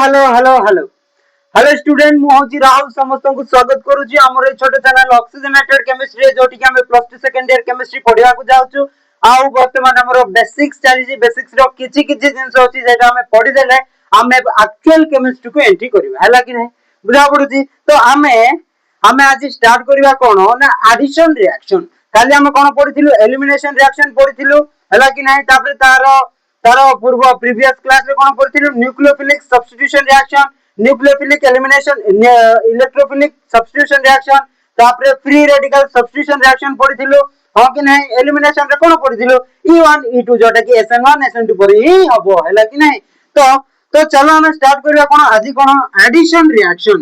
Hello hello hello hello student मु होची राहुल समस्त को स्वागत करूची हमर छोटे चैनल ऑक्सीजनेटेड केमिस्ट्री जोटी के हम प्लस 2 सेकंड ईयर केमिस्ट्री पढिया को जाउछु आउ वर्तमान हमर बेसिक्स चलीजी बेसिक्स रो किछि किछि जिंस होची जेटा हम पढि देले हम एक्चुअल केमिस्ट्री को एंट्री करबा हैला कि नै बुझा पडुची तो हमें आज स्टार्ट करबा कोनो ना एडिशन रिएक्शन काली हम कोन पढिथिलु एलिमिनेशन रिएक्शन पढिथिलु हैला कि नै तापर तारो पूर्व प्रीवियस क्लास रे कोन पढिथिलु nucleophilic substitution reaction nucleophilic elimination electrophilic substitution reaction तापर फ्री रेडिकल सब्स्टिट्यूशन रिएक्शन पढिथिलु हो कि नै एलिमिनेशन रे कोन पढिथिलु E1 E2 जोटा कि SN1 SN2 पर ही हबो हैला कि नै तो चलो हम स्टार्ट करबा कोन आज कोन एडिशन रिएक्शन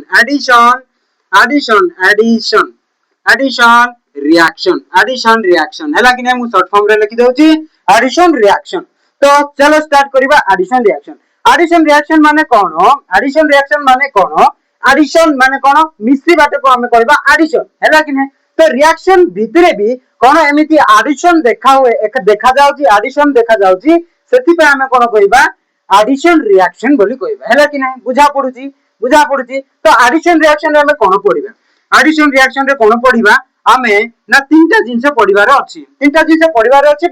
एडिशन रिएक्शन हैला कि नै मु शॉर्ट फॉर्म रे लिखि दउची एडिशन रिएक्शन तो चलो स्टार्ट करबा एडिशन रिएक्शन माने कोन एडिशन माने कोन मिश्री बाटे को हम कहबा एडिशन हैला कि नै तो रिएक्शन भितरे भी कोन एमिति एडिशन देखा जाउची एडिशन देखा जाउची सेति पे हम कोन कहबा एडिशन रिएक्शन बोली कहबा हैला कि नै बुझा पडुची तो एडिशन रिएक्शन रे हम कोन पढिबा एडिशन रिएक्शन रे कोन पढिबा आमे ना तीनटा जिंस पढिबार अछि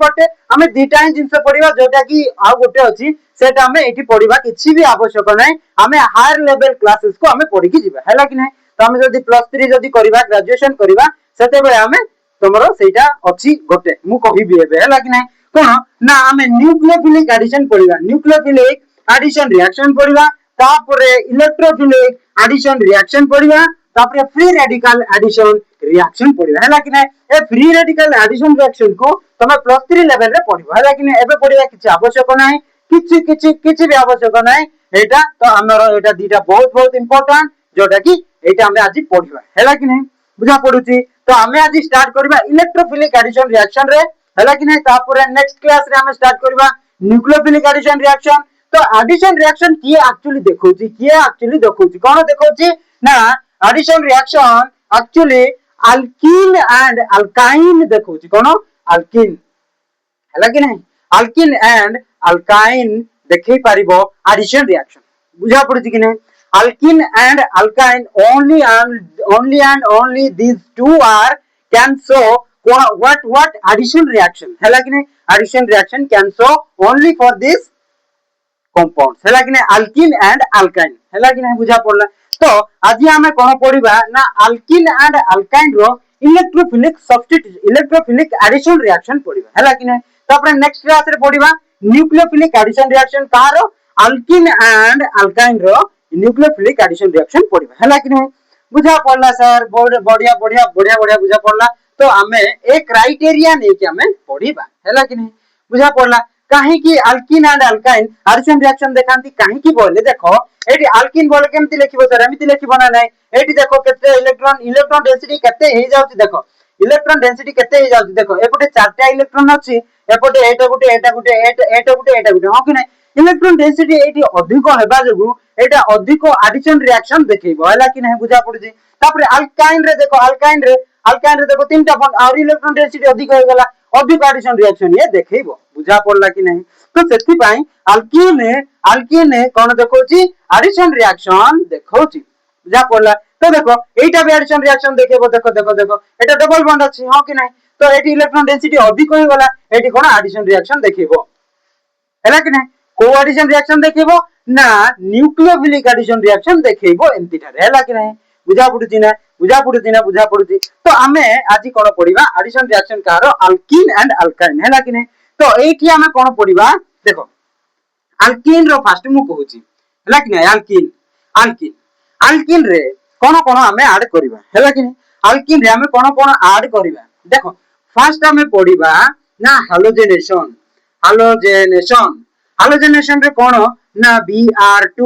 बट हमें दुटा ही जिंस पढिबा जोटा कि आ गोटे अछि सेटा हमें एठी पढिबा किछि भी आवश्यक नै हमें हायर लेवल क्लासेस को हमें पढि कि जिबा हैला कि नै तो हमें जदी प्लस 3 जदी करबा ग्रेजुएशन करबा सेते बेले हमें तमरो सेटा अछि गोटे मु कहिबी एबे हैला कि नै कोन ना हमें न्यूक्लियोफिलिक एडिशन पढिबा न्यूक्लियोफिलिक एडिशन रिएक्शन पढिबा तापरे इलेक्ट्रोफिलिक एडिशन रिएक्शन पढिबा तापरे फ्री रेडिकल एडिशन रिएक्शन पढिबा हैला कि नै ए फ्री रेडिकल एडिशन रिएक्शन को तमे प्लस 3 लेवल रे पढिबा हैला कि नै एबे पढिबा किछि आवश्यक नै किछि भी आवश्यक नै एटा तो हमरो एटा दीटा बहुत इंपोर्टेंट जोटा कि एटा हम आज पढिबा हैला कि नै बुझा पडुची तो हमें आज स्टार्ट करबा इलेक्ट्रोफिलिक एडिशन रिएक्शन रे हैला कि नै तापरे नेक्स्ट क्लास रे हम स्टार्ट करबा न्यूक्लियोफिलिक एडिशन रिएक्शन तो एडिशन रिएक्शन की एक्चुअली देखौची कोन देखौची ना addition reaction actually alkyne and alkyne देखौची cone alkyne हैला कि नै अल्कीन एंड अल्काइन देखै परिबो एडिशन रिएक्शन बुझा पडुची कि नै alkyne and alkyne only these two are can show what addition reaction हैला कि नै addition reaction can show only for this compounds हैला कि नै अल्कीन एंड अल्काइन हैला कि नै बुझा पडला तो आज हमें कोन पढिबा ना अल्कीन एंड अल्काइन रो इलेक्ट्रोफिलिक एडिशन रिएक्शन पढिबा हैला कि नै तापर नेक्स्ट क्लास रे पढिबा न्यूक्लियोफिलिक एडिशन रिएक्शन कार अल्कीन एंड अल्काइन रो न्यूक्लियोफिलिक एडिशन रिएक्शन पढिबा हैला कि नै बुझा पडला सर बढ़िया बुझा पडला तो हमें एक क्राइटेरिया नै कि हमें पढिबा हैला कि नै बुझा पडला काहे कि alkene and alkyne addition reaction देखांती काहे कि बोले देखो एटी अल्कीन बोले केमति लिखिबो सर एमिति लिखिबो ना नै एटी देखो केते इलेक्ट्रॉन डेंसिटी केते हे जाउची देखो इलेक्ट्रॉन डेंसिटी केते हे जाउची देखो एपटे चारटा इलेक्ट्रॉन अछि एपटे एटा गुटे हो कि नै इलेक्ट्रॉन डेंसिटी एटी अधिक हेबा जगु एटा अधिक एडिशन रिएक्शन देखैबो हैला कि नै बुझा पडुची तापर अल्काइन रे देखो तीनटा बॉन्ड और इलेक्ट्रॉन डेंसिटी अधिक हो गेला अधिक एडिशन रिएक्शन ये देखैबो बुझा पडला कि नै तो सेति पई अल्कीन कोन देखौची एडिशन रिएक्शन देखौची बुझा पडला तो देखो एटा भी एडिशन रिएक्शन देखैबो देखो एटा डबल बॉन्ड अछि हो कि नै तो एटी इलेक्ट्रॉन डेंसिटी अधिक हो गेला एटी कोन एडिशन रिएक्शन देखैबो हैला कि नै को एडिशन रिएक्शन देखैबो ना न्यूक्लियोफिलिक एडिशन रिएक्शन देखैबो एंति थारे हैला कि नै बुझा पडुची तो हमें आज कोन पढिबा एडिशन रिएक्शन कार अल्कीन एंड अल्काइन हैला कि नै तो एठी हमें कोन पढिबा देखो अल्कीन रो फर्स्ट मु कहूची हैला कि नै अल्कीन रे कोन हमें ऐड करबा हैला कि नै अल्कीन रे हमें कोन ऐड करबा देखो फर्स्ट हमें पढिबा ना हालोजेनेशन रे कोन ना Br2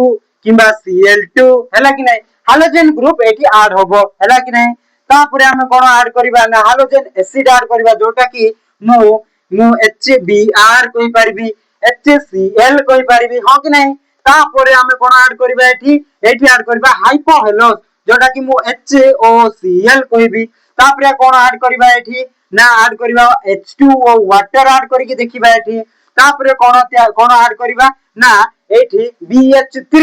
किबा Cl2 हैला कि नै हालोजेन ग्रुप एठी ऐड होबो हैला कि नै तापरे हमें कोन ऐड करबा ना हालोजेन एसिड ऐड करबा जोटा कि मु HBr कोइ परबी HCl कोइ परबी हो कि नै तापरे हमें कोन ऐड करबा एठी ऐड करबा हाइपोहेलोस जोटा कि मु HOCl कहबी तापरे कोन ऐड करबा एठी ना ऐड करबा H2O वाटर ऐड करके देखिबा एठी तापरे कोन ऐड करबा ना एठी BH3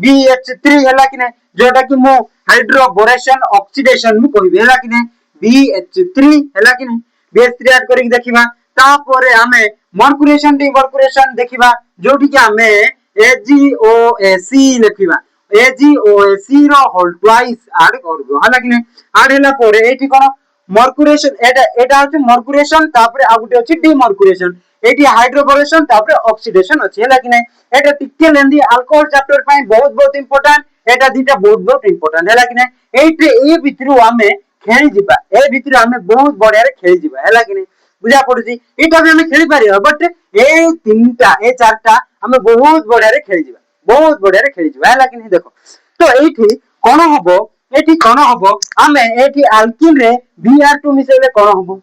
BH3 हैला कि नहीं जोटा कि मो हाइड्रोबोरेशन ऑक्सीडेशन मु कहबे हैला कि नहीं BH3 हैला कि नहीं BH3 ऐड करिक देखिबा तापरे हमें मर्कुरेशन डिमर्कुरेशन देखिबा जोटी कि हमें AgOAC लिखिबा AgOAC रो होल ट्वाइस ऐड करबो हैला कि नहीं ऐड हैला परे एठी कोन मर्कुरेशन एटा होची मर्कुरेशन तापरे आ गुटे होची डिमर्कुरेशन एटी हाइड्रोबोरेशन तापरे ऑक्सीडेशन अछि हैला कि नहीं एटा टिके लेंदी अल्कोहल चैप्टर पई बहुत बहुत इंपोर्टेंट एटा दीटा बहुत बहुत इंपोर्टेंट हैला कि नहीं एटे ए भितरु हमें खेली जिबा ए भितरु हमें बहुत बढ़िया रे खेली जिबा हैला कि नहीं बुझा पड़ुची एटा भी हमें खेली पारियो बट ए तीनटा ए चारटा हमें बहुत बढ़िया रे खेली जिबा बहुत बढ़िया रे खेली जिबा हैला कि नहीं देखो तो एठी कोन हबो एठी कोन हबो हमें एठी अल्किन रे Br2 मिसेले कोन हबो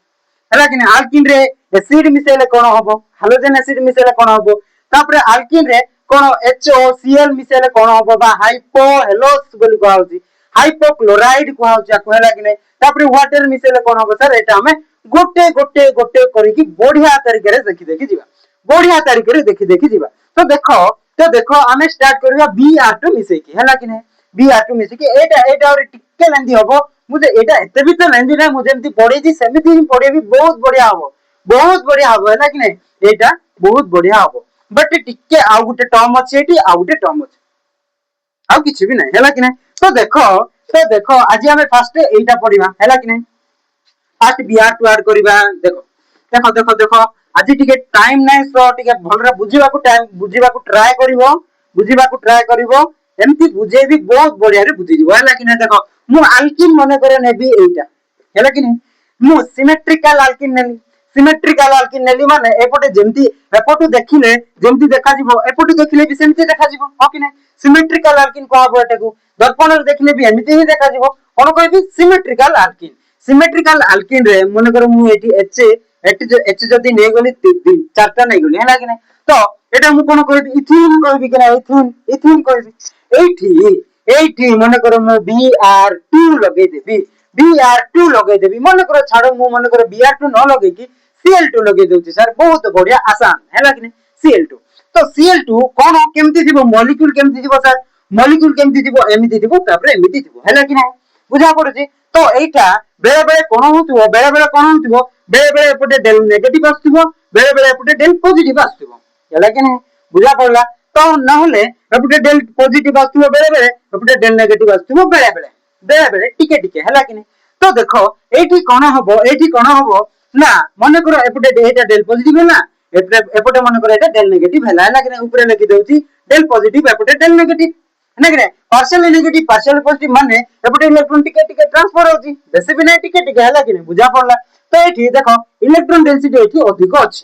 हैला कि नहीं अल्किन रे एसिड मिसेले कोन हबो हाइड्रोजन एसिड मिसेले कोन हबो तापरे अल्किन रे कोन HOCl मिसेले कोन हबो बा हाइपो हेलोस बोली कहौ छी हाइपोक्लोराइड कहौ छी कहला कि नहीं तापरे वाटर मिसेले कोन हबो सर एटा हमें गोटे गोटे गोटे करी की बढ़िया तरीके रे देखि देखि जीवा बढ़िया तरीके रे देखि देखि जीवा तो देखो हमें स्टार्ट करबा Br2 मिसे की हैला कि नहीं Br2 मिसे की एटा और टिके लेंदी हबो मुझे एटा एते भी तो लेंदी ना मुझे एमती पढ़ी जी सेमिति ही पढ़ी भी बहुत बढ़िया हबो हैला कि नहीं एटा बहुत बढ़िया हबो बट टिके आ गुटे टर्म अछि एटी आ गुटे टर्म अछि आ किछि भी नहीं हैला कि नहीं तो देखो आज हमें फर्स्ट एटा पढ़िबा हैला कि नहीं फर्स्ट Br2 ऐड करिबा देखो आज टिके टाइम नै सो टिके भलरा बुझीबा को ट्राई करिवो एमती बुझे भी बहुत बढ़िया रे बुझी जीवो हैला कि नहीं देखो मु अल्किन मने करे नेबी एटा हैला कि नहीं मु सिमेट्रिकल अल्किन नेली माने एपटे जेमती एपटु देखिले जेमती देखा जीवो एपटु देखिले भी सेमती देखा जीवो हो कि नहीं सिमेट्रिकल अल्किन कहबो एटाकू दर्पण रे देखिले भी एमती ही देखा जीवो कोन कहबी सिमेट्रिकल अल्किन रे मने करो मु एटी एच जदी नै गली चारटा नै गली हैला कि नहीं तो एटा मु कोन कहबी इथिन कहबी कि नहीं इथिन कहबी एठी मने करो मु Br2 लगे देबी मने करो छाड़ो मु मने करो Br2 न लगे की Cl2 लगे देउची सर बहुत बढ़िया आसान हैला कि नहीं Cl2 तो Cl2 कोन केमती दिबो मॉलिक्यूल केमती दिबो सर मॉलिक्यूल केमती दिबो एमिति दिबो तापर एमिति दिबो हैला कि नहीं बुझा पड़ुची तो एटा बेले बेले कोन होतुबो बेले बेले एपटे डेल नेगेटिव आस्तुबो बेले बेले एपटे डेल पॉजिटिव आस्तुबो हैला कि नहीं बुझा पड़ला तो न होले एपटे डेल पॉजिटिव आस्तुबो बेले बेले एपटे डेल नेगेटिव आस्तुबो बेले बेले टिके हैला कि नहीं तो देखो एठी कोन हबो ना मने करो एपटे एटा डेल पॉजिटिव हैला एपटे मने करो एटा डेल नेगेटिव हैला कि नहीं ऊपर लिखि देउची डेल पॉजिटिव एपटे डेल नेगेटिव है ना पार्शियल नेगेटिव पार्शियल पॉजिटिव माने एपटे इलेक्ट्रॉन टिके ट्रांसफर होची बेसी भी नहीं टिके हैला कि नहीं बुझा पड़ला तो एठी देखो इलेक्ट्रॉन डेंसिटी एठी अधिक अछि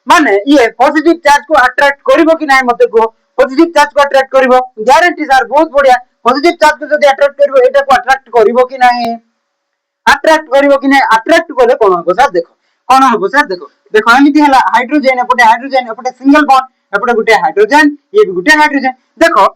माने ये पॉजिटिव चार्ज को अट्रैक्ट करिवो कि नहीं मते को पॉजिटिव चार्ज को अट्रैक्ट करिवो गारंटी सर बहुत बढ़िया पॉजिटिव चार्ज को जदी अट्रैक्ट करिवो एटा को अट्रैक्ट करिवो कि नहीं अट्रैक्ट करले कोन हो सर देखो एमिति हला हाइड्रोजन एपटे सिंगल बॉन्ड एपटे गुटे हाइड्रोजन ये भी गुटे हाइड्रोजन देखो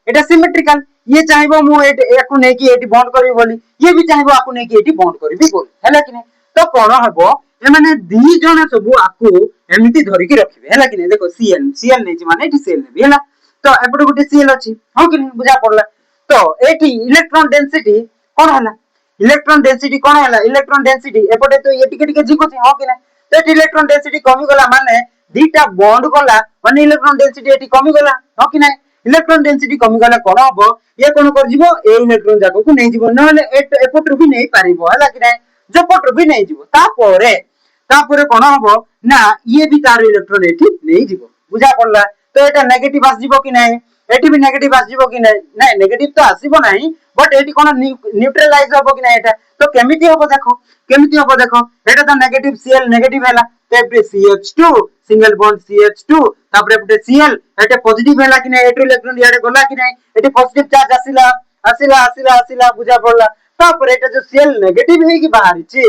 एटा सिमेट्रिकल ये चाहिबो मु एकु नै कि एटी बॉन्ड करबी बोली ये भी चाहिबो आकु नै कि एटी बॉन्ड करबी बोली हैला कि नहीं तो कोन हबो ए माने दी जण सब आकु एमिति धरि कि रखिबे हैला कि नहीं देखो Cl नै माने एटी Cl नै हैला तो एपटे गुटे Cl अछि हो कि नहीं बुझा पड़ला तो एटी इलेक्ट्रॉन डेंसिटी कोन हला इलेक्ट्रॉन डेंसिटी एपटे तो ये टिके जिकोछि हो कि नहीं तो एटी इलेक्ट्रॉन डेंसिटी कमी गला माने दीटा बॉन्ड गला माने इलेक्ट्रॉन डेंसिटी एटी कमी गला हो कि नहीं इलेक्ट्रॉन डेंसिटी कमी गला कोन हबो ये कोन कर जिवो ए इलेक्ट्रॉन जाको को नै जिवो नहले एपटरु भी नै पारिबो हैला कि नहीं जपटरु भी नै जिवो तापरे कोन हबो ना ये भी तार इलेक्ट्रॉन एठी नै जिवो बुझा पड़ला तो एटा नेगेटिव आस जिवो कि नहीं एटी भी नेगेटिव आस जिवो कि नहीं नेगेटिव तो आसीबो नहीं बट एटी कोन न्यूट्रलाइज होबो कि नहीं एटा तो केमिति होबो देखो एटा तो नेगेटिव Cl नेगेटिव हैला तो एपटे CH2 सिंगल बॉन्ड CH2 तापरे एपटे Cl एटे पॉजिटिव हैला कि नहीं एटो इलेक्ट्रॉन याडे गला कि नहीं एटे पॉजिटिव चार्ज आसिला बुझा पड़ला तापरे एटा जो Cl नेगेटिव है कि बाहरी छी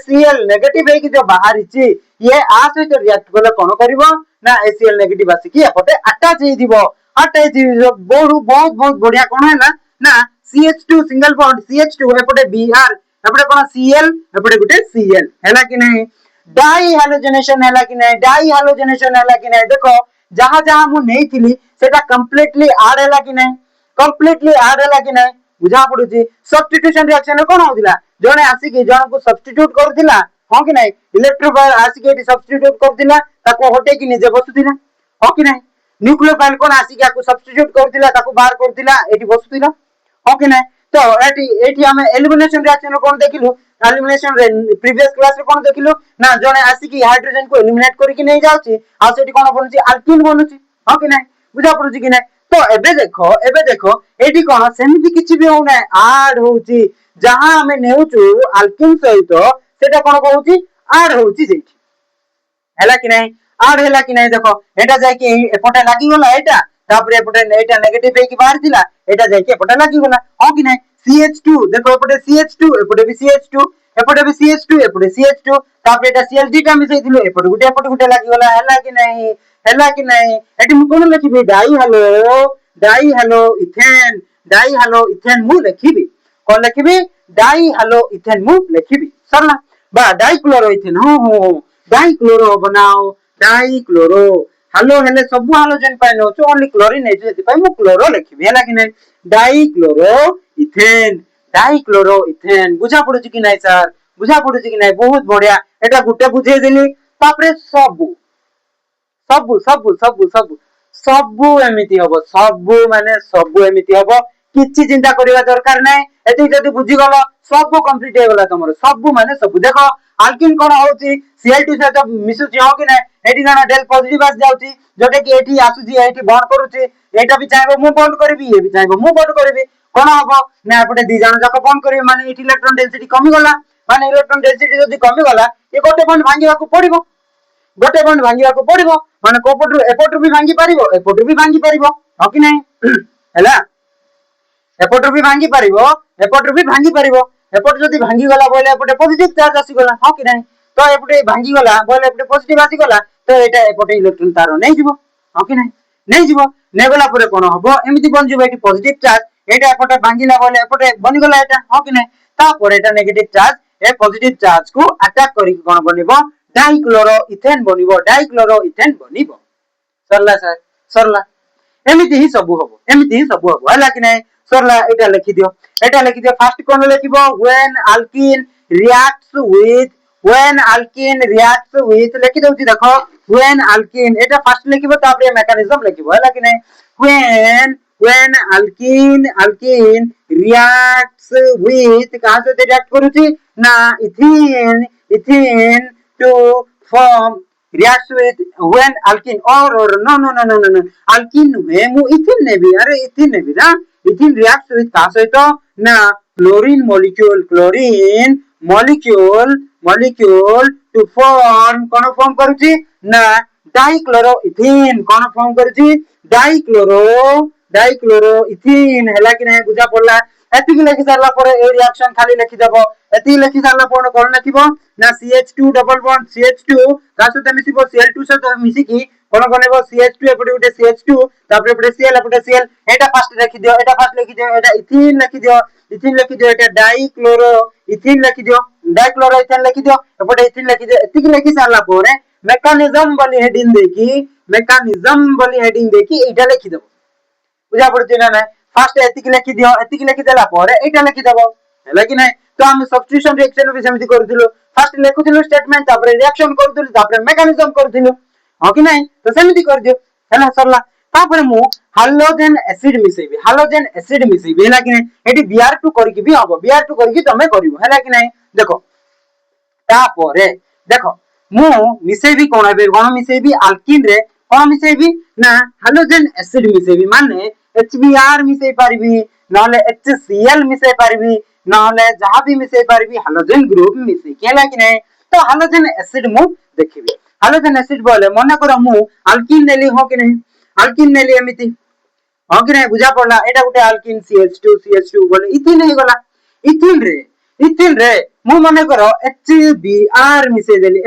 Cl नेगेटिव है कि जो बाहरी छी ये आ सहित रिएक्ट गले कोन करिवो ना Cl नेगेटिव आसी कि एपटे अटैच हे दिबो बहुत बढ़िया कोन हैला ना CH2 single bond CH2 एपटे Br एपटे कोन Cl एपटे गुटे Cl हैला कि नहीं डाई हैलोजनेशन हैला कि नहीं देखो जहाँ जहाँ मु नेइथिली सेटा कंप्लीटली ऐड हैला कि नै कंप्लीटली ऐड हैला कि नै बुझा पडुची सब्स्टिट्यूशन रिएक्शन रे कोन होतिला जने आसी कि जन को सब्स्टिट्यूट करथिला हो कि नै इलेक्ट्रोफाइल आसी कि सब्स्टिट्यूट करथिला ताको हटे कि निजे बसुथिला हो कि नै न्यूक्लियोफाइल कोन आसी कि सब्स्टिट्यूट करथिला ताको बाहर करथिला एठी बसुथिला हो कि नै तो एठी एठी हमें एलिमिनेशन रिएक्शन कोन देखिलु एलिमिनेशन रे प्रीवियस क्लास रे कोन देखिलु ना जने आसी कि हाइड्रोजन को एलिमिनेट करी कि नै जाउची आ सेठी कोन बनुची अल्कीन बनुची हो कि नै बुझा पडुची कि नै तो एबे देखो एठी कोन सेमिति किछि भी हो नै ऐड होउची जहां हमें नेउचू अल्कीन सहित सेटा कोन कहउची ऐड होउची जेठी हैला कि नै ऐड हैला कि नै देखो एटा जाय कि एपटे लागि गला एटा तापरे एपटे एटा नेगेटिव हे कि बाहर दिला एटा जाय कि एपटे लागि गला हो कि नै CH2 देखो एपटे CH2 एपटे भी CH2 एपटे भी CH2 एपटे CH2 तापरे एटा Cl टा मिसै दिलो एपटे गुटे लागि गला हैला कि नै एटी मु कोन लिखिबी डाई हेलो इथेन मु लिखिबी कोन लिखिबी डाई हेलो इथेन मु लिखिबी सरला बा डाई क्लोरो इथेन हो डाई क्लोरो बनाओ डाई क्लोरो हेलो हेले सब हालोजन पाइ नो छु ओनली क्लोरीन नै जति पाइ मु क्लोरो लिखिबी हैला कि नै डाई क्लोरो इथेन बुझा पडुची कि नै सर बुझा पडुची कि नै बहुत बढ़िया एटा गुटे बुझे देली तापरे सबु एमिति हबो सबु माने सबु एमिति हबो किछि चिंता करिवा दरकार नै एति जदी बुझी गलो सबु कंप्लीट हे गला तमरो सबु माने सबु देखो अल्किन कोन होउची Cl2 सहित मिसुची हो कि नै एटी ना डेल पॉजिटिव आस जाउची जोटे कि एटी आसुची एटी बॉन्ड करूची एटा भी चाहेबो मु बॉन्ड करबी ए भी चाहेबो मु बॉन्ड करबी कोन हबो ना एपटे दी जण जाक बॉन्ड करबी माने एटी इलेक्ट्रॉन डेंसिटी कमी गला माने इलेक्ट्रॉन डेंसिटी जदी कमी गला ए गोटे बॉन्ड भांगीवा को पड़िबो गोटे बॉन्ड भांगीवा को पड़िबो माने कोपटु एपटु भी भांगी पारिबो एपटु भी भांगी पारिबो हो कि नै हैला एपटु भी भांगी पारिबो एपट जदी भांगी गला बोले एपटे पॉजिटिव चार्ज आसी गला हो कि नै तो एपटे भांगी गला बोले एपटे पॉजिटिव आसी गला तो एटा एपटे इलेक्ट्रॉन तारो नै जिवो हो कि नै जिवो नै गला परे कोन हबो एमिति बन जिवो एटी पॉजिटिव चार्ज एटा एपटे भांगीला बोले एपटे बनि गला एटा हो कि नै ता परे एटा नेगेटिव चार्ज ए पॉजिटिव चार्ज को अटैक करी कोन बनिबो डाइक्लोरो इथेन बनिबो सरला सर सरला एमिति ही सब हबो हैला कि नै सरला एटा लिखि दियो फर्स्ट कोन लिखिबो व्हेन अल्कीन रिएक्ट्स विथ लिखि दउची देखो व्हेन अल्कीन एटा फर्स्ट लिखिबो तापरे मेकानिज्म लिखिबो हैला कि नै व्हेन अल्कीन रिएक्ट्स विथ कहां से रिएक्ट करूची ना ethene to form reacts with when alkene or no alkene में मु इथिन ने भी अरे इथिन ने भी ना इथिन reacts with का सहित ना chlorine molecule to form कौन फॉर्म करूची ना डाइक्लोरोइथेन कौन फॉर्म करूची डाइक्लोरो इथेन हैला कि नै बुझा पड़ला एति लिखि सारला पर ए रिएक्शन खाली लिखि देबो एति लिखि सारला पर कोन लिखिबो ना CH2 डबल बॉन्ड CH2 का सहित मिसिबो Cl2 सहित मिसि की कोन बनेबो CH2 एपटे उटे CH2 तापर एपटे Cl एपटे Cl एटा फर्स्ट लिखि दियो एटा इथेन लिखि दियो एटा डाइक्लोरो इथेन लिखि दियो एपटे इथेन लिखि दियो एति लिखि सारला पर मेकानिज्म वाली हेडिंग देखि एटा लिखि देबो बुझा पड़छ ना फर्स्ट एतिक लिखि देला पर एटा लिखि देबो हैला कि नै तो हम सब्स्टिट्यूशन रिएक्शन भी समिति करथिलु फर्स्ट लिखुथिलु स्टेटमेंट तापर रिएक्शन करथिलु तापर मेकानिज्म करथिलु हो कि नै तो समिति कर दियो हैला सरला तापर मु हाइड्रोजन एसिड मिसेबी हैला कि नै एटी Br2 करके भी हबो Br2 करके तमे करिवो हैला कि नै देखो तापर देखो मु मिसेबी कोन हेबे कोन मिसेबी अल्कीन रे कोन मिसेबी ना हाइड्रोजन एसिड मिसेबी माने HBr मिसेई पारबी नले HCl मिसेई पारबी नले जहा भी मिसेई पारबी हाइड्रोजन ग्रुप मिसेई केला कि नै तो हाइड्रोजन एसिड मु देखिबी हाइड्रोजन एसिड बोले मने करो मु अल्कीन नेली हो कि नै अल्कीन नेली एमिति हो कि नै बुझा पड़ला एटा गुटे अल्कीन CH2 बोले इथिन हे गला इथिन रे मु मने करो HBr मिसेई देली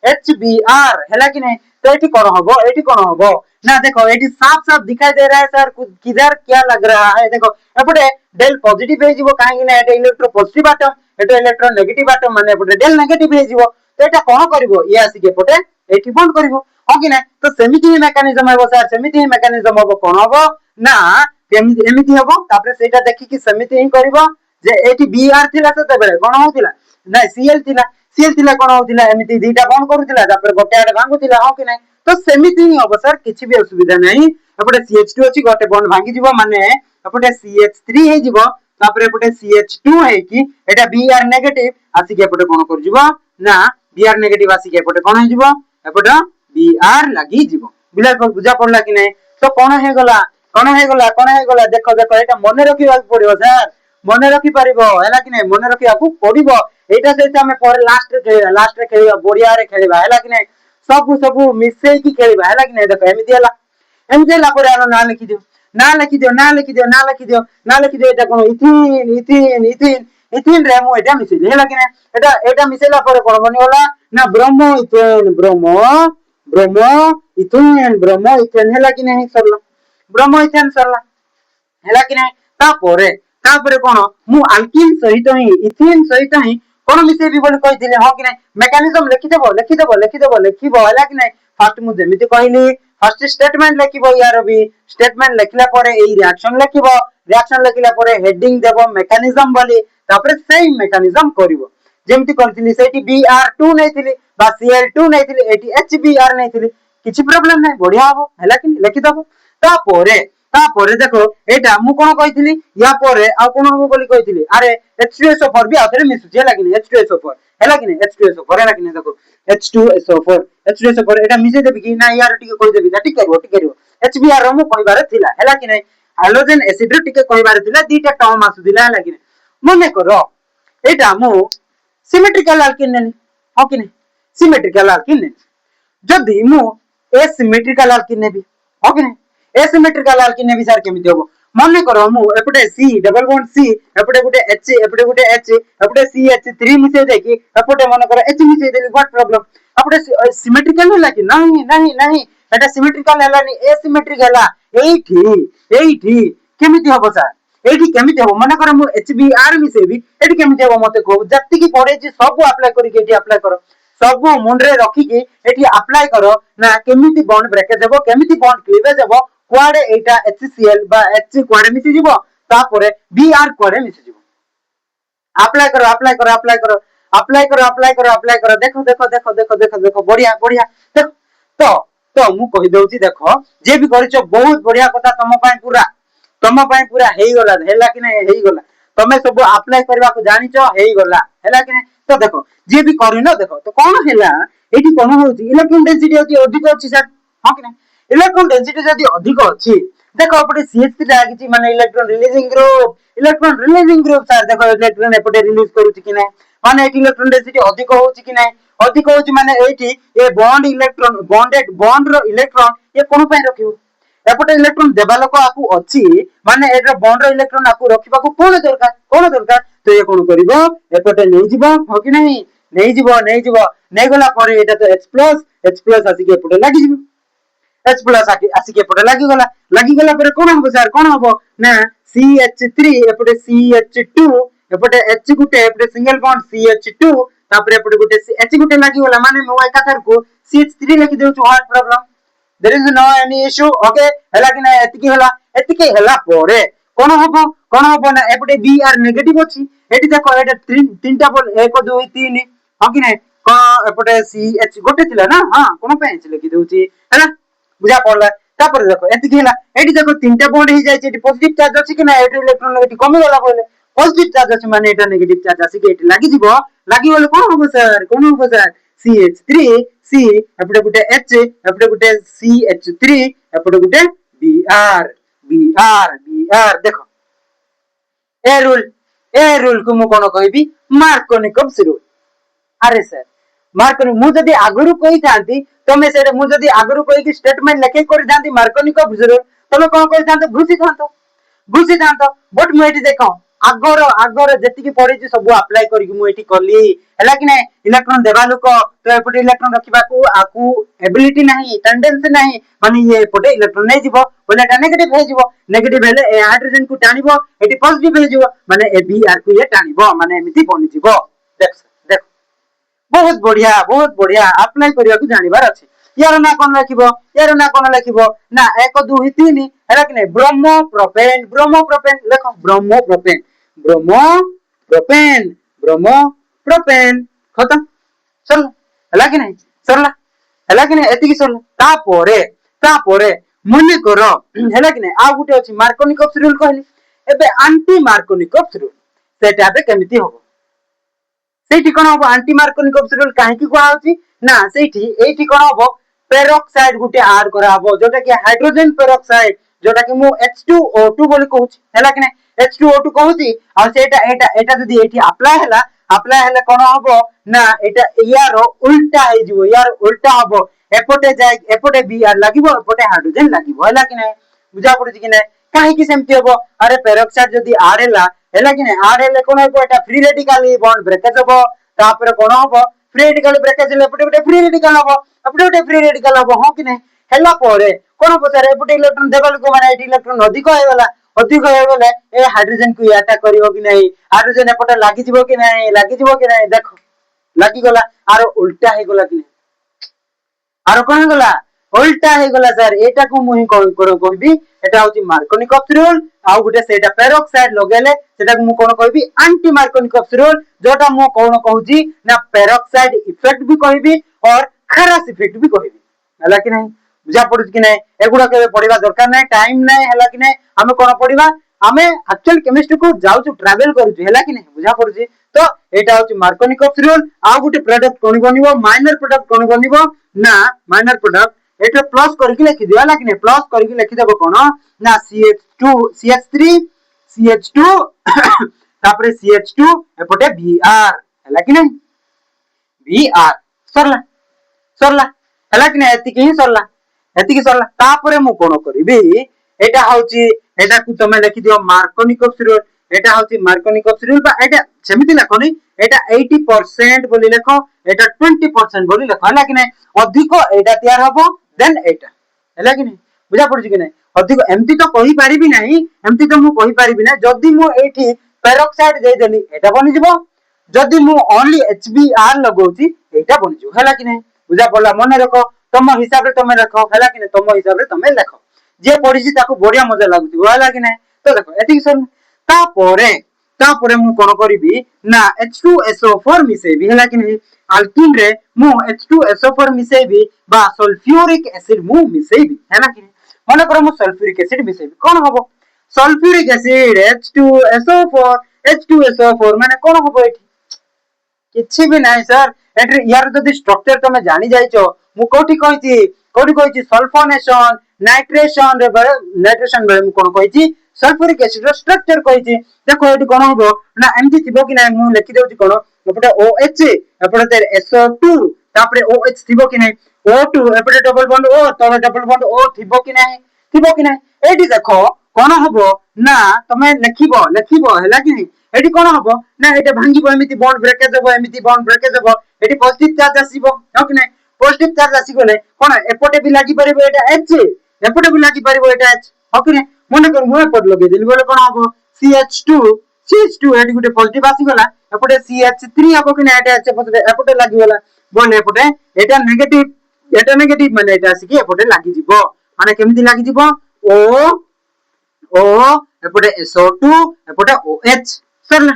HBr हैला कि नै तो एटी कोन हबो ना देखो एटी साफ दिखाई दे रहा है सर किधर क्या लग रहा है देखो एपटे डेल पॉजिटिव हे जिवो काहे कि ना एटा इलेक्ट्रो पॉजिटिव एटम एटा इलेक्ट्रॉन नेगेटिव एटम माने एपटे डेल नेगेटिव हे जिवो तो एटा कोन करबो ये आसी के एपटे एटी बॉन्ड करबो हां कि नै तो सेमिति ही मेकानिज्म हेबो सर सेमिति ही मेकानिज्म हेबो कोन हेबो ना केमिति एमिति हेबो तापर सेटा देखि कि सेमिति ही करबो जे एटी बीआर थिला सेते बेले कोन होतिला ना सीएल थिला कोन होतिला एमिति दुईटा बंद करूतिला तापर गोटे आडे भांगुतिला हां कि नै तो सेमिति ही हेबो सर किछि भी असुविधा नै एपटे CH2 अछि गोटे बंद भांगी जिवो माने एपटे CH3 हे जिवो तापर एपटे CH2 हे कि एटा बीआर नेगेटिव आसी के एपटे कोन कर जिवो ना बीआर नेगेटिव आसी के एपटे कोन हे जिवो एपटे बीआर लागि जिवो बिला बुझा पड़ला कि नै तो कोन हे गला देखो देखो एटा मने रखिबा पड़िबो सर मने रखि परिबो हैला कि नै मने रखिबा पड़िबो एटा सहित हमें पर लास्ट रे खेलिबा बोरिया रे खेलिबा हैला कि नै सब मिसै की खेलिबा हैला कि नै देखो एमिति ला पर आनो ना लिखि दियो एटा कोन इथिन रे मु एटा मिसैली हैला कि नै एटा मिसैला पर कोन बनि होला ना ब्रोमो इथेन हैला कि नै सरला ब्रोमो इथेन सरला हैला कि नै तापरे कोन मु अल्किन सहित ही इथिन सहित ही कोन मिसेबी बोली कहिथिले हां कि नै मेकानिज्म लिखिबो हैला कि नै फर्स्ट मु जेमिति कहली फर्स्ट स्टेटमेंट लिखिबो यार भी स्टेटमेंट लिखला परे एई रिएक्शन लिखिला परे हेडिंग देबो मेकानिज्म बोली तापरे सेम मेकानिज्म करिवो जेमिति करथिली सेठी Br2 नैथिली बा Cl2 नैथिली एठी HBr नैथिली किछि प्रॉब्लम नै बढ़िया हबो हैला कि लिखि दबो तापरे देखो एटा मु कोन कहिथिली या परे आ कोन हबो बोली कहिथिली अरे H2SO4 भी आथरे मिसुची हैला कि नै H2SO4 हैला कि नै H2SO4 हैला कि नै देखो H2SO4 एटा मिसे देबी कि ना यार टिके कहि देबी ठीक करिवो HBr रो मु कहिबार थिला हैला कि नै हाइड्रोजन एसिड रो टिके कहिबार थिला दीटा टर्म आसुदिला हैला कि नै मने करो एटा मु सिमेट्रिकल अल्किन नेली हां कि नै सिमेट्रिकल अल्किन नेली जदी मु एसिमेट्रिकल अल्किन नेबी हां कि नै एसिमेट्रिकल अल्किन नेबी सर केमिति होबो मने करो मु एपटे C डबल बॉन्ड C एपटे गुटे H एपटे गुटे H एपटे CH3 मिसे देखि एपटे मने करो H मिसे देली व्हाट प्रॉब्लम एपटे सिमेट्रिकल होला कि नहीं एटा सिमेट्रिकल हलानी एसिमेट्रिक हला एठी केमिति होबो सर एठी केमिति होबो मने करो मु HBr मिसेबी एठी केमिति होबो मते को जत्ति की पड़े जे सब अप्लाई करी के एठी अप्लाई करो सब मुंडरे रखी के एठी अप्लाई करो ना केमिति बॉन्ड ब्रेकेज हेबो केमिति बॉन्ड क्लीवेज हेबो क्वाडे एटा HCl बा H क्वाडे मिसि जिवो तापरे Br क्वाडे मिसि जिवो अप्लाई करो देखो बढ़िया देखो तो मु कहि दउची देखो जे भी करिचो बहुत बढ़िया कथा तम पाई पूरा हेई गला हैला कि नै हेई गला तमे सब अप्लाई करबा को जानिचो हेई गला हैला कि नै तो देखो जे भी करिनो देखो तो कोन हैला एठी कोन होउची इलेक्ट्रॉन डेंसिटी होती अधिक अछि सर हां कि नै इलेक्ट्रॉन डेंसिटी जदी अधिक अछि देखो एपटे CH3 लागिची माने इलेक्ट्रॉन रिलीजिंग ग्रुप सर देखो इलेक्ट्रॉन एपटे रिलीज करूची कि नै माने एठी इलेक्ट्रॉन डेंसिटी अधिक होउची कि नै अधिक होउची माने एठी a bond electron bond row electron ये कोन पय रखियो एपटे इलेक्ट्रॉन देबा लोक आकु अछि माने एटा बॉन्ड रो इलेक्ट्रॉन आकु रखिबा को कोन दरकार तो ये कोन करिवो एपटे नै जिवो हो कि नै नै गला परे एटा तो H+ आसी के एपटे लागि जिवो H+ आसी के एपटे लागि गला परे कोन हबो सर कोन हबो ना CH3 एपटे CH2 एपटे H गुटे एपटे सिंगल बॉन्ड CH2 तापर एपटे गुटे H गुटे लागि गला माने मो एकाथर को CH3 लिखि देउ छु what problem there is no any issue okay हैला कि नै एतिकी हैला परे कोन हबो ना एपटे Br नेगेटिव अछि एटी देखो एटा तीनटा बोल 1 2 3 हां कि नै को एपटे CH गोटे थिला ना हां कोन पे लिखि देउ छि हैला बुझा पड़ला तापर देखो एतिकी हैला एटी देखो तीनटा बॉन्ड ही जाय छि एटी पॉजिटिव चार्ज अछि कि ना एटी इलेक्ट्रॉन नेगेटिव कमी गला बोले पॉजिटिव चार्ज अछि माने एटा नेगेटिव चार्ज अछि के एटी लागि बोले कोन हबो सर CH3 C एपटे गुटे H एपटे गुटे CH3 एपटे गुटे Br देखो ए रूल को मु कोन कहबी मार्कोनिकव्स रूल अरे सर मार्कोनि मु जदी आगुरु कहि थांती तमे से मु जदी आगुरु कहि कि स्टेटमेंट लेके करि थांती मार्कोनिकव्स रूल तमे कोन कहि थांतो घुसी थांतो बट मु एटी देखो आगर जति की पड़े जे सब अप्लाई करी मु एटी करली हैला कि नै इलेक्ट्रॉन देबा लोक तो एपटे इलेक्ट्रॉन रखिबा को आकू एबिलिटी नाही टेंडेंसी नाही माने ये एपटे इलेक्ट्रॉन नै जिवो बोले एटा नेगेटिव हेले ए हाइड्रोजन को टानिबो एटी पॉजिटिव हे जिवो माने ए Br को ये टानिबो माने एमिति बनि जिवो देख बहुत बढ़िया अप्लाई करिया को जानिबार अछि यार ना कौन लिखिबो यार ना कौन लिखिबो ना 1 2 3 हैला कि नहीं ब्रोमो प्रोपेन देखो ब्रोमो प्रोपेन ब्रोमो प्रोपेन खत्म चल हैला कि नहीं सरला हैला कि नहीं एति कि सरला तापोरे मने करो हैला कि नहीं आ गुटे अछि मार्कोनिकॉप्स रूल कहली एबे एंटी मार्कोनिकॉप्स रूल सेटा बे केमिति होबो सेठी कोन होबो एंटी मार्कोनिकॉप्स रूल काहे कि कोन होछि ना सेठी एठी कोन होबो पेरोक्साइड गुटे ऐड करा हबो जोटा कि हाइड्रोजन पेरोक्साइड जोटा कि मु H2O2 बोली कहूछि हैला कि नहीं H2O2 कहूछि आ सेटा एटा जदी एठी अप्लाई हेले कोन हबो ना एटा यार उल्टा हे जिवो यार उल्टा हबो एपटे जाय एपटे बी आर लागिवो एपटे हाइड्रोजन लागिवो हैला कि नहीं बुझा पड़ुछि कि नहीं काहे कि सेमति हबो अरे पेरोक्साइड जदी ऐड हैला कि नहीं ऐड हेले कोन हबो एटा फ्री रेडिकल बॉन्ड ब्रेकेज हबो तापर कोन हबो फ्री रेडिकल ब्रेकेज हेले एपटे फ्री रेडिकल हबो एपटे फ्री रेडिकल हबो हो कि नहीं हेला परे कोन हबो सर एपटे इलेक्ट्रॉन देबल को माने एटी इलेक्ट्रॉन अधिक होयगला अधिक होयगले ए हाइड्रोजन को अटैक करिवो कि नहीं हाइड्रोजन एपटे लागि जिवो कि नहीं देखो लागि गला आरो उल्टा हे गला कि नहीं आरो कोन गला उल्टा हे गला सर एटा को मुहि कहबी एटा होची मार्कोनिकॉप्स रूल आ गुटे सेटा पेरोक्साइड लगेले सेटा को मु कोन कहबी एंटी मार्कोनिकॉप्स रूल जोटा मु कोन कहूची ना पेरोक्साइड इफेक्ट भी कहबी और खरास इफेक्ट भी कहबी हला कि नहीं बुझा पड़ुछ कि नहीं एगुडा के पढिबा दरकार नहीं टाइम नहीं हला कि नहीं हमें कोन पढिबा हमें एक्चुअल केमिस्ट्री को जाउछु ट्रैवल करूछु हला कि नहीं बुझा पड़ुछि तो एटा होची मार्कोनिकॉप्स रूल आ गुटे प्रोडक्ट कोन बनिबो माइनर प्रोडक्ट कोन बनिबो ना माइनर प्रोडक्ट एटा प्लस करके लिखि दिया हला कि नहीं प्लस करके लिखि देबो कोन ना CH2 CH3 CH2 तापरे CH2 एपटे Br हला कि नहीं Br सरला हला कि नहीं एति कि सरला तापरे मु कोन करिबी एटा होची एटा को तमे लिखि दियो मार्कोनिकॉप्स रूल एटा होची मार्कोनिकॉप्स रूल बा एटा सेमिति लिखोनी एटा 80% बोली लिखो एटा 20% बोली लिखो हला कि नहीं अधिक एटा तयार हबो देन एटा हला कि नहीं बुझा पड़छि कि नहीं अधिक एमती तो कहि पारिबी नहीं एमती तो मु कहि पारिबी ना जदी मु एठी पेरोक्साइड दे देली एटा बनि जिवो जदी मु ओनली HBr लगौची एटा बनि जिवो हला कि नहीं बुझा पड़ला मने रखो तम हिसाब रे तमे रखो हला कि नहीं तम हिसाब रे तमे लिखो जे पढिछि ताको बढ़िया मजा लागुछि हला कि नहीं तो देखो एति सर तापरे मु कोन करिबी ना H2SO4 मिसेबी हला कि नहीं अल्कीन रे मु H2SO4 मिसेबी बा सल्फ्यूरिक एसिड मु मिसेबी हला कि नहीं मने कर मु सल्फ्यूरिक एसिड मिसेबी कोन हबो सल्फ्यूरिक एसिड H2SO4 माने कोन हबो एठी किछि भी नाही सर एटी यार जदी स्ट्रक्चर तमे जानि जाइछो मु कोठी कहिछि सल्फोनेशन नाइट्रेशन बेले मु कोन कहिछि सल्फ्यूरिक एसिड रो स्ट्रक्चर कहिछि देखो एटी कोन हबो ना एमती थिबो कि नाही मु लिखि देउछि कोन एपटे OH एपटे तेर SO2 तापरे OH थिबो कि नाही O2 एपटे डबल बॉन्ड O तले डबल बॉन्ड O थिबो कि नाही एटी देखो कोन हबो ना तमे लिखिबो हैला कि नहीं एटी कोन हबो ना एटा भांगीबो एमिति बॉन्ड ब्रेकेज हबो एटी पॉजिटिव चार्ज आसीबो हो कि नहीं पॉजिटिव चार्ज आसी गले कोन एपटे भी लागि परिबो एटा H एपटे भी लागि परिबो एटा H हो कि नहीं मने कर मु एपट लगे देली बोले कोन हबो CH2 एटी गुटे पॉजिटिव आसी गला एपटे CH3 हबो कि नहीं एटा H एपटे लागि गला बोले एपटे एटा नेगेटिव माने एटा आसी कि एपटे लागि जिवो माने केमिति लागि जिवो O एपटे SO2 एपटे OH सरला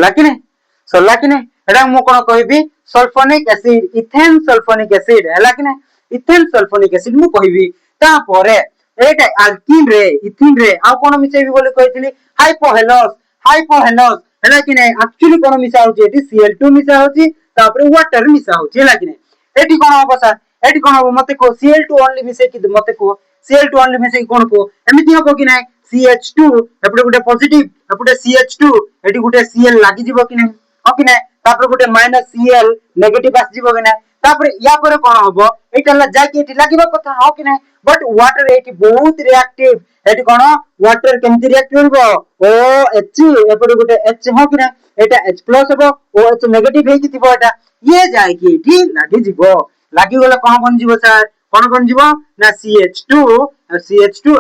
कि नहीं एटा मु कोन कहबी sulphonic acid ethane sulphonic acid हैला कि नहीं इथेन सल्फोनिक एसिड मु कहबी ता परे एटा अल्कीन रे इथिन रे आ कोन मिसेबी बोले कहितली हाइपोहेनोस हैला कि नहीं एक्चुअली कोन मिसा होची एटी Cl2 मिसा होची तापरे वाटर मिसा होची हैला कि नहीं एटी कोन होबो सर एटी कोन होबो मते को Cl2 ओनली मिसे कि मते को Cl2 ओनली मिसे कोन को एमिति होबो कि नहीं CH2 एपटे गुटे पॉजिटिव एपटे CH2 एटी गुटे Cl लागि जिवो कि नहीं हो कि नहीं तापर गुटे -Cl नेगेटिव आसी जिवो कि नहीं तापर या पर कोन होबो एटा ला जाके एटी लागिबो कथा हो कि नहीं बट वाटर एटी बहुत रिएक्टिव एटी कोन वाटर केमति रिएक्ट करबो OH एपटे गुटे H हो कि नहीं एटा H+ होबो OH नेगेटिव हे कि थिबो एटा ये जाय कि एटी लागि जिवो लागि गले कोन बन जिवो सर कोन बन जिवो ना CH2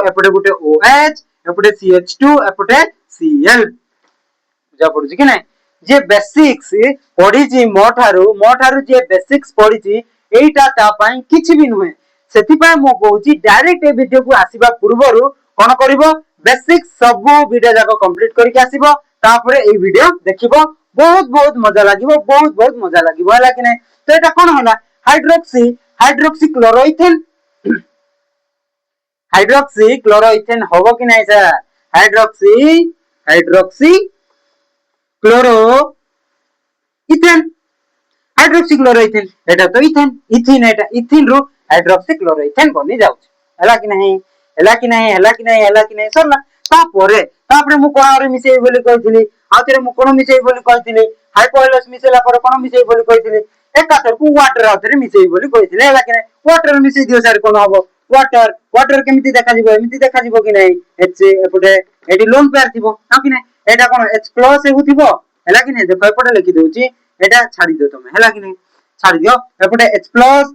एपटे गुटे OH एपटे CH2 एपटे Cl बुझा पड़ुछि कि नहीं जे बेसिक्स पढ़ी मो ठारू जे बेसिक्स पढ़ी एटा ता पई किछि भी नुहे सेति पई मो कहूची डायरेक्ट ए वीडियो को आसीबा पूर्वरु कोन करिवो बेसिक्स सब वीडियो जाको कंप्लीट करके आसीबो तापरे ए वीडियो देखिबो बहुत बहुत मजा लागिबो बहुत मजा लागिबो हला कि नै तो एटा कोन होला हाइड्रोक्सी क्लोरोइथेन हाइड्रोक्सी क्लोरोइथेन होबो कि नै sir hydroxy chloro ethane hydroxy chloroethane एटा तो इथेन एटा इथिन रो हाइड्रोक्सी क्लोरोइथेन बनि जाउछ हला कि नहीं सरला तापरे मु कोन मिसेई बोली कहथिली आतरे मु कोन मिसेई बोली कहथिली हाइपोलस मिसेला पर कोन मिसेई बोली कहथिली एकातर को वाटर आतरे मिसेई बोली कहथिले हला कि नहीं वाटर मिसेई दियो सर कोन हबो वाटर केमिति देखा जिवो एमिति देखा जिवो कि नहीं एच एपटे एटी लोन पेयर थिबो हा कि नहीं एटा कोन H+ हेउथिबो हला कि नहीं देखो एपटे लिखि दोउची एटा छाडी दियो तमे हला कि नहीं छाडी दियो एपटे H+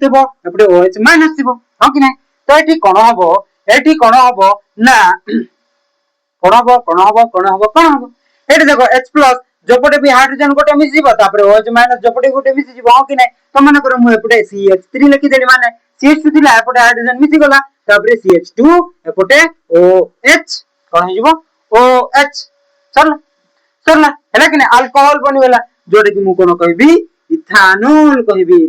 थिबो एपटे OH- थिबो हा कि नहीं तो एटी कोन हबो ना कोन हबो एटी देखो H+ जोपटे भी हाइड्रोजन गोटे मिसि जिवो तापर OH- जोपटे गोटे मिसि जिवो हा कि नहीं तो मन कर मु एपटे CH3 लिखि देली माने CH2 थिला एपटे हाइड्रोजन मिसि गला तापर CH2 एपटे OH कोन हिजबो OH सरला हला कि नहीं अल्कोहल बनि गला जोडे कि मु कोन कहबी इथानोल कहबी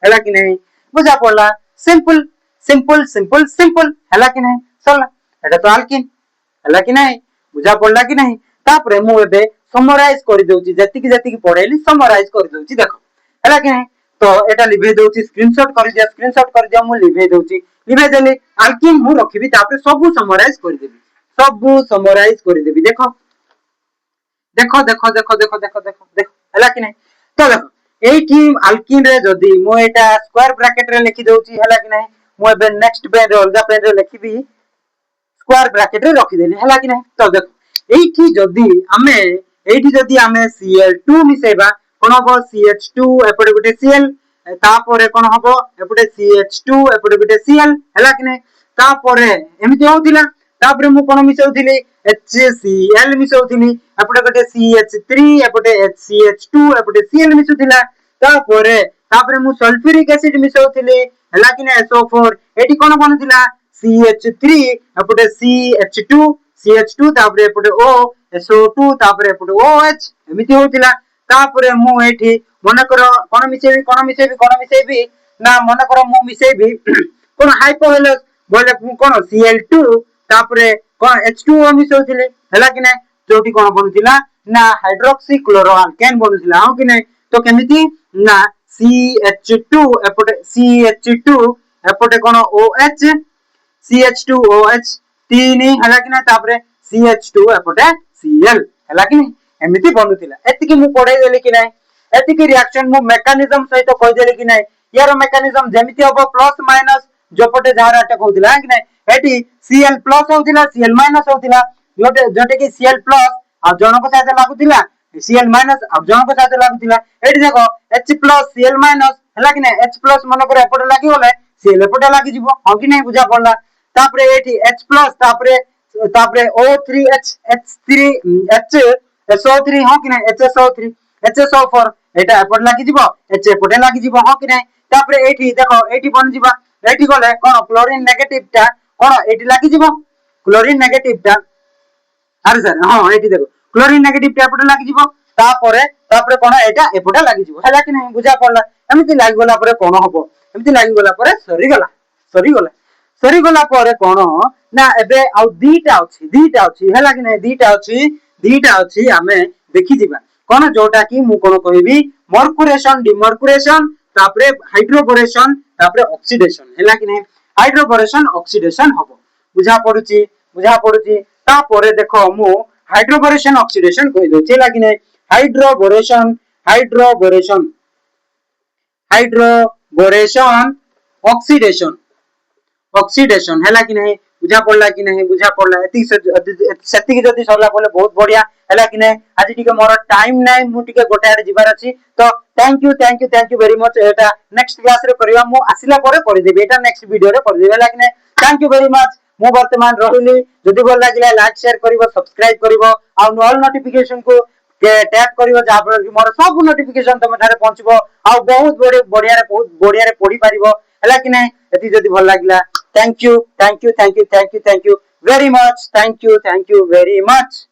हला कि नहीं बुझा पड़ला सिंपल हला कि नहीं सरला एटा तो अल्किन हला कि नहीं बुझा पड़ला कि नहीं तापरे मु एबे समराइज कर दोउची जति पढैली समराइज कर दोउची देखो हला कि नहीं तो एटा लिभे दोउची स्क्रीनशॉट कर दिया मु लिभे दोउची लिभे देली अल्किन मु रखिबी तापरे सब समराइज कर देबी देखो हला कि नहीं तो देखो एठी अल्किन रे जदी मु एटा स्क्वायर ब्रैकेट रे लिखि दोउची हला कि नहीं मु एबे नेक्स्ट पेज रे अलगा पेज रे लिखिबी स्क्वायर ब्रैकेट रे रखि देली हला कि नहीं तो देखो एठी जदी आमे Cl2 मिसेबा कोन हबो CH2 एपटे गुटे Cl तापरे कोन हबो एपटे CH2 एपटे गुटे Cl हला कि नहीं तापरे एमिति होतिला तापरे मु कोन मिसौथिली HCl मिसौथिली एपटे गुटे CH3 एपटे CH2 एपटे Cl मिसौथिला तापरे मु सल्फ्यूरिक एसिड मिसौथिली हला कि नहीं SO4 एठी कोन बनथिला CH3 एपटे CH2 तापरे एपटे O SO2 तापरे एपटे OH एमिति होतिला तापरे मु एठी मन करो कोन मिसेबी ना मन करो मु मिसेबी कोन हाइपोहेलस बोले कोन Cl2 तापरे कोन H2O मिसौथिले हला कि नहीं जोटी कोन बनथिला ना हाइड्रोक्सी क्लोरोअल्केन बनथिला हो कि नहीं तो केमिति ना CH2 एपटे कोन OH CH2OH 3 हला कि नहीं तापरे CH2 एपटे Cl हला कि नहीं एमिति बनथिला एतिकी मु पढाई देली कि नहीं एतिकी रिएक्शन मु मेकानिज्म सहित कहि देली कि नहीं यार मेकानिज्म जेमिति हबो प्लस माइनस जोपटे झार अटक होतिला कि नहीं एटी Cl+ होतिला Cl- होतिला जोटे कि Cl+ आ जनक साथे लागुतिला Cl- आ जनक साथे लागुतिला एटी देखो H+ Cl- हला कि नहीं H+ मन कर एपटे लागि होले Cl एपटे लागि जिवो हो कि नहीं बुझा पड़ला तापरे एटी H+ तापरे O3H H3 SO3 हो कि नहीं HSO3 HSO4 एटा एपटे लागि जिवो H एपटे लागि जिवो हो कि नहीं तापरे एठी देखो एठी बन जिवो एठी गले कोन क्लोरीन नेगेटिव ता कोन एठी लागि जिवो क्लोरीन नेगेटिव ता अरे सर हां एठी देखो क्लोरीन नेगेटिव ता एपटे लागि जिवो तापरे कोन एटा एपटे लागि जिवो हला कि नहीं बुझा पड़ला एमिति लागि गला परे कोन हबो एमिति लागि गला परे सरी गला परे कोन ना एबे आ दीटा अछि हला कि नहीं दीटा अछि हमें देखि दिबा कोन जोटा कि मु कोन कहबी मर्कुरेशन डिमर्कुरेशन तापरे हाइड्रोबोरेशन तापरे ऑक्सीडेशन हला कि नहीं हाइड्रोबोरेशन ऑक्सीडेशन हबो बुझा पडुची तापरे देखो मु हाइड्रोबोरेशन ऑक्सीडेशन कहि दोछि हला कि नहीं हाइड्रोबोरेशन ऑक्सीडेशन हला कि नहीं बुझा पड़ला एती सेती जदी सरला बोले बहुत बढ़िया हला कि नहीं आज टिके मोर टाइम नाही मु टिके गोटे आडे जिबार अछि तो thank you very much Etah next class रे करिवा मु आसिला परे कर देबे एटा नेक्स्ट वीडियो रे कर देबे हला कि नहीं थैंक यू वेरी मच मु वर्तमान रहिली जदी भल लागिला लाइक शेयर करिवो सब्सक्राइब करिवो आ ऑल नोटिफिकेशन को के टैप करिवो जा फल कि मोर सब नोटिफिकेशन तुम ठारे पहुंचबो आ बहुत बढ़िया रे पढ़ी पारिबो हला कि नै एति जदी भल लागिला thank you very much thank you very much.